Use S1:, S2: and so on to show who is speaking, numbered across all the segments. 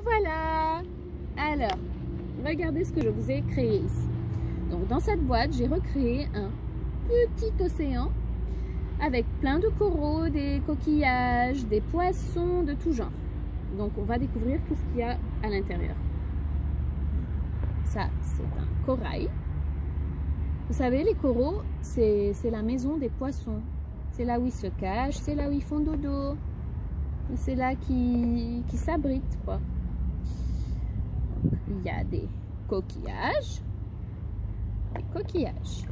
S1: revoilà! Alors, regardez ce que je vous ai créé ici. Donc, dans cette boîte, j'ai recréé un petit océan avec plein de coraux, des coquillages, des poissons de tout genre. Donc, on va découvrir tout ce qu'il y a à l'intérieur. Ça, c'est un corail. Vous savez, les coraux, c'est la maison des poissons. C'est là où ils se cachent, c'est là où ils font dodo. C'est là qu'ils s'abritent, quoi. Donc, il y a des coquillages. Des coquillages.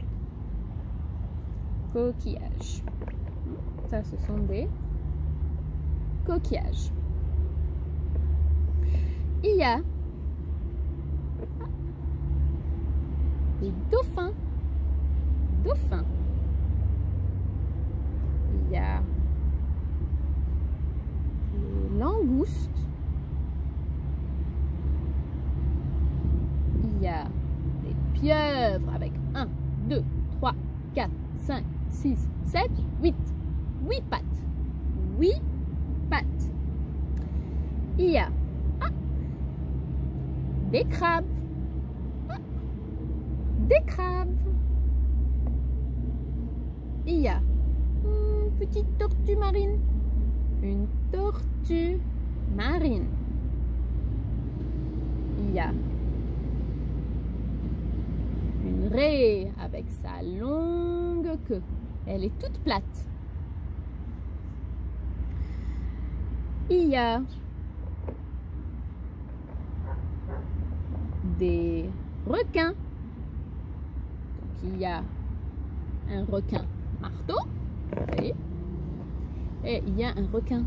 S1: Coquillages. Ça, ce sont des coquillages. Il y a des dauphins. Dauphins. Il y a des langoustes. Il y a des pieuvres avec 1, 2, 3, 4, 5, 6, 7, 8. 8 pattes. 8 pattes. Il y a des crabes. Des crabes. Il y a une petite tortue marine. Une tortue marine. Il y a une raie avec sa longue queue. Elle est toute plate. Il y a des requins. Donc, il y a un requin marteau, vous voyez, et il y a un requin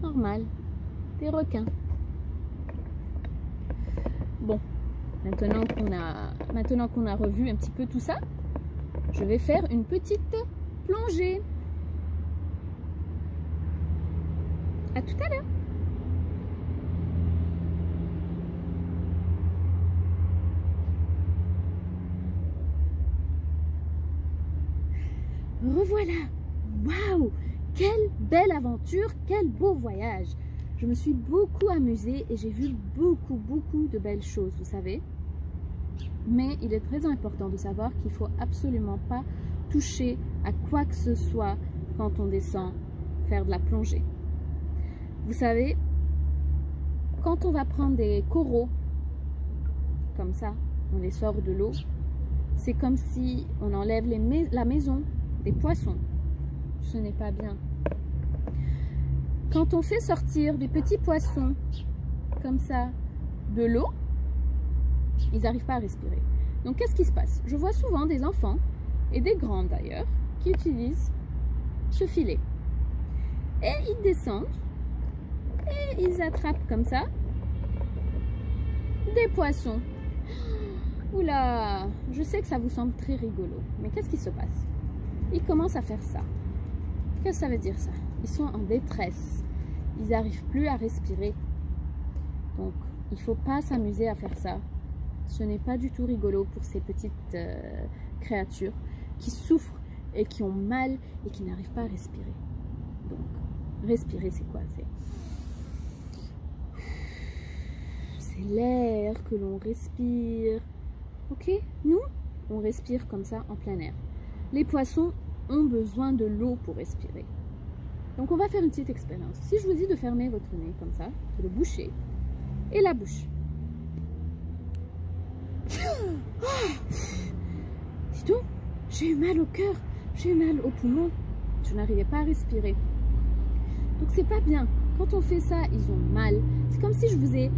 S1: normal, des requins. Bon, maintenant qu'on a revu un petit peu tout ça, je vais faire une petite plongée. À tout à l'heure. Revoilà! Waouh! Quelle belle aventure, quel beau voyage! Je me suis beaucoup amusée et j'ai vu beaucoup de belles choses, vous savez. Mais il est très important de savoir qu'il ne faut absolument pas toucher à quoi que ce soit quand on descend faire de la plongée. Vous savez, quand on va prendre des coraux, comme ça, on les sort de l'eau, c'est comme si on enlève la maison des poissons. Ce n'est pas bien. Quand on fait sortir des petits poissons, comme ça, de l'eau, ils n'arrivent pas à respirer. Donc, qu'est-ce qui se passe? Je vois souvent des enfants, et des grands d'ailleurs, qui utilisent ce filet. Et ils descendent, et ils attrapent comme ça des poissons. Oula, je sais que ça vous semble très rigolo, mais qu'est-ce qui se passe? Ils commencent à faire ça. Qu'est-ce que ça veut dire ça? Ils sont en détresse. Ils n'arrivent plus à respirer. Donc, il ne faut pas s'amuser à faire ça. Ce n'est pas du tout rigolo pour ces petites créatures qui souffrent et qui ont mal et qui n'arrivent pas à respirer. Donc, respirer, c'est quoi? C'est l'air que l'on respire. Ok? Nous, on respire comme ça en plein air. Les poissons ont besoin de l'eau pour respirer. Donc, on va faire une petite expérience. Si je vous dis de fermer votre nez comme ça, de le boucher et la bouche. Dis donc, j'ai eu mal au cœur, j'ai eu mal au poumon. Je n'arrivais pas à respirer. Donc, c'est pas bien. Quand on fait ça, ils ont mal. C'est comme si je vous ai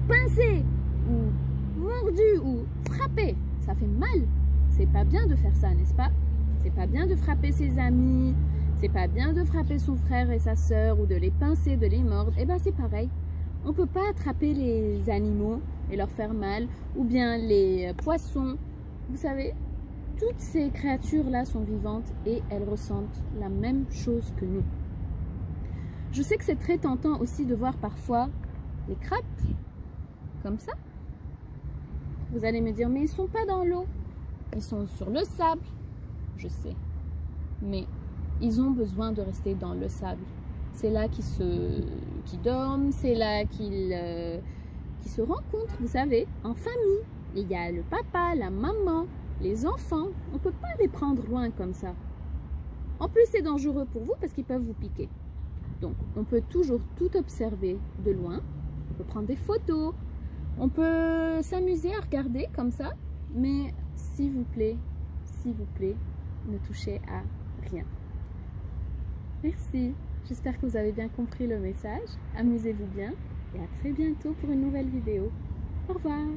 S1: pincé ou mordu ou frappé. Ça fait mal. C'est pas bien de faire ça, n'est-ce pas? C'est pas bien de frapper ses amis. C'est pas bien de frapper son frère et sa sœur ou de les pincer, de les mordre. Eh bien, c'est pareil. On ne peut pas attraper les animaux et leur faire mal, ou bien les poissons. Vous savez, toutes ces créatures-là sont vivantes et elles ressentent la même chose que nous. Je sais que c'est très tentant aussi de voir parfois les crabes, comme ça. Vous allez me dire, mais ils ne sont pas dans l'eau, ils sont sur le sable. Je sais, mais ils ont besoin de rester dans le sable. c'est là qu'ils dorment, c'est là qu'ils se rencontrent, vous savez, en famille. Il y a le papa, la maman, les enfants. On ne peut pas les prendre loin comme ça. En plus, c'est dangereux pour vous parce qu'ils peuvent vous piquer. Donc, on peut toujours tout observer de loin. On peut prendre des photos. On peut s'amuser à regarder comme ça. Mais s'il vous plaît, ne touchez à rien. Merci. J'espère que vous avez bien compris le message. Amusez-vous bien et à très bientôt pour une nouvelle vidéo. Au revoir.